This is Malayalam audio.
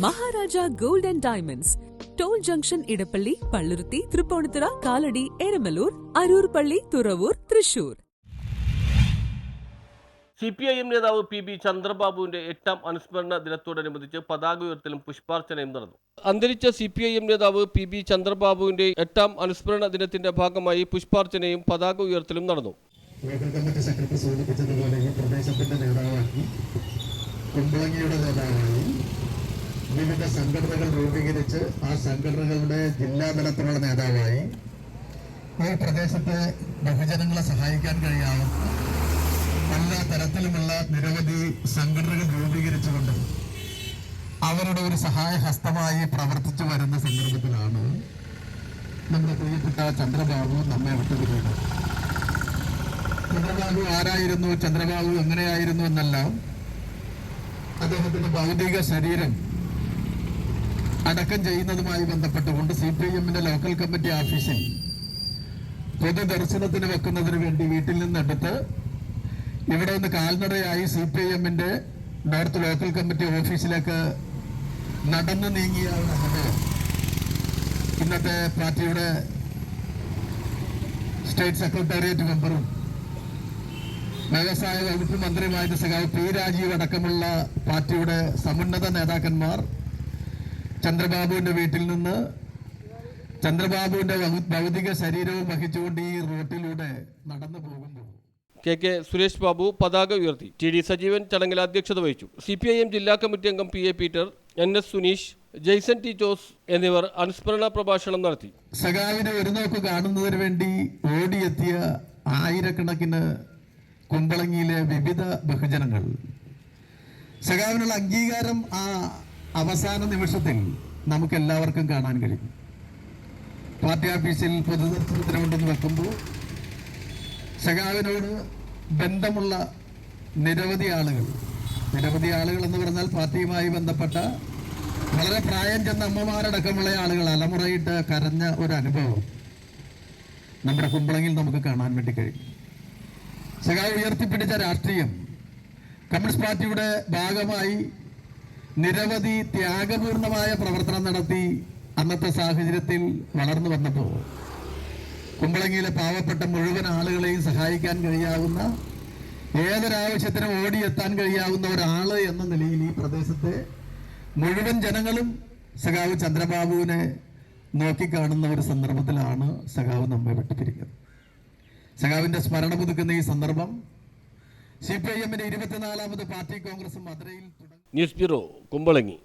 Maharaja gold and diamonds, toll junction, Edappally, Palluruthy, Tripunithura, Kalady, Eramalloor, Aroor പള്ളി, തുറവൂർ, തൃശൂർ. CPIM നേതാവ് PB ചന്ദ്രബാബുവിന്റെ 8ാം അനുസ്മരണ ദിനത്തോടനുബന്ധിച്ച് പതാക ഉയർത്തലും പുഷ്പാർച്ചനയും നടന്നു. അന്തരിച്ച CPIM നേതാവ് PB ചന്ദ്രബാബുവിന്റെ 8ാം അനുസ്മരണ ദിനത്തിന്റെ ഭാഗമായി പുഷ്പാർച്ചനയും പതാക ഉയർത്തലും നടന്നു. ലോക്കൽ കമ്മിറ്റി സെക്രട്ടറി സൂചിപ്പിച്ചതുപോലെ ഈ പ്രദേശത്തിന്റെ നേതാവാക്കി, കുമ്പളങ്ങിയുടെ നേതാവായി വിവിധ സംഘടനകൾ രൂപീകരിച്ച് ആ സംഘടനകളുടെ ജില്ലാ തലത്തിലുള്ള നേതാവായി ഈ പ്രദേശത്തെ ബഹുജനങ്ങളെ സഹായിക്കാൻ കഴിയാവുന്ന എല്ലാ തരത്തിലുമുള്ള നിരവധി സംഘടനകൾ രൂപീകരിച്ചുകൊണ്ട് അവരുടെ ഒരു സഹായ ഹസ്തമായി പ്രവർത്തിച്ചു വരുന്ന സന്ദർഭത്തിലാണ് നമ്മുടെ പ്രിയപ്പെട്ട ചന്ദ്രബാബു നമ്മെ വിട്ടുപിരിയുന്നത്. ചന്ദ്രബാബു ആരായിരുന്നു, ചന്ദ്രബാബു എങ്ങനെയായിരുന്നു എന്നെല്ലാം അദ്ദേഹത്തിന്റെ ഭൗതിക ശരീരം അടക്കം ചെയ്യുന്നതുമായി ബന്ധപ്പെട്ടുകൊണ്ട് CPIMന്റെ ലോക്കൽ കമ്മിറ്റി ഓഫീസിൽ പൊതുദർശനത്തിന് വെക്കുന്നതിന് വേണ്ടി വീട്ടിൽ നിന്നെടുത്ത് ഇവിടെ നിന്ന് കാൽനടയായി CPIMന്റെ നോർത്ത് ലോക്കൽ കമ്മിറ്റി ഓഫീസിലേക്ക് നടന്നു നീങ്ങിയ ഇന്നത്തെ പാർട്ടിയുടെ സ്റ്റേറ്റ് സെക്രട്ടേറിയറ്റ് മെമ്പറും വ്യവസായ വകുപ്പ് മന്ത്രിയുമായിട്ട് സഖാവ് P. രാജീവ് അടക്കമുള്ള പാർട്ടിയുടെ സമുന്നത നേതാക്കന്മാർ ചന്ദ്രബാബുവിന്റെ വീട്ടിൽ നിന്ന് ചന്ദ്രബാബുവിന്റെ ഭൗതിക ശരീരവും വഹിച്ചുകൊണ്ട് ഈ റോട്ടിലൂടെ നടന്നു പോകുമ്പോൾ KK സുരേഷ് ബാബു പതാക ഉയർത്തി. TD സജീവൻ ചടങ്ങിൽ അധ്യക്ഷത വഹിച്ചു. CPIM ജില്ലാ കമ്മിറ്റി അംഗം PA Peter, NS Suneesh, Jaison T. Jose എന്നിവർ അനുസ്മരണ പ്രഭാഷണം നടത്തി. സഖാവിനെ ഒരു നോക്ക് കാണുന്നതിന് വേണ്ടി ഓടിയെത്തിയ ആയിരക്കണക്കിന് കുമ്പളങ്ങിയിലെ വിവിധ ബഹുജനങ്ങൾ സഖാവിനുള്ള അംഗീകാരം ആ അവസാന നിമിഷത്തിൽ നമുക്ക് എല്ലാവർക്കും കാണാൻ കഴിയും. പാർട്ടി ഓഫീസിൽ പൊതുദർശനത്തിന് കൊണ്ടുവന്ന് വെക്കുമ്പോൾ സഖാവിനോട് ബന്ധമുള്ള നിരവധി ആളുകൾ എന്ന് പറഞ്ഞാൽ പാർട്ടിയുമായി ബന്ധപ്പെട്ട വളരെ പ്രായം ചെന്ന അമ്മമാരടക്കമുള്ള ആളുകൾ അലമുറയിട്ട് കരഞ്ഞ ഒരു അനുഭവം നമ്മുടെ കുമ്പളങ്ങിൽ നമുക്ക് കാണാൻ വേണ്ടി കഴിയും. സഖാവ് ഉയർത്തിപ്പിടിച്ച രാഷ്ട്രീയം, കമ്മ്യൂണിസ്റ്റ് പാർട്ടിയുടെ ഭാഗമായി നിരവധി ത്യാഗപൂർണമായ പ്രവർത്തനം നടത്തി അന്നത്തെ സാഹചര്യത്തിൽ വളർന്നു വന്നപ്പോൾ കുമ്പളങ്ങിയിലെ പാവപ്പെട്ട മുഴുവൻ ആളുകളെയും സഹായിക്കാൻ കഴിയാവുന്ന, ഏതൊരാവശ്യത്തിനും ഓടിയെത്താൻ കഴിയാവുന്ന ഒരാള് എന്ന നിലയിൽ ഈ പ്രദേശത്തെ മുഴുവൻ ജനങ്ങളും സഖാവ് ചന്ദ്രബാബുവിനെ നോക്കിക്കാണുന്ന ഒരു സന്ദർഭത്തിലാണ് സഖാവ് നമ്മെ വിട്ടുപിരിക്കുന്നത്. സഖാവിന്റെ സ്മരണ പുതുക്കുന്ന ഈ സന്ദർഭം CPIMന്റെ 24ാമത് പാർട്ടി കോൺഗ്രസ് മധുരയിൽ തുടങ്ങി. News bureau, Kumbalangi.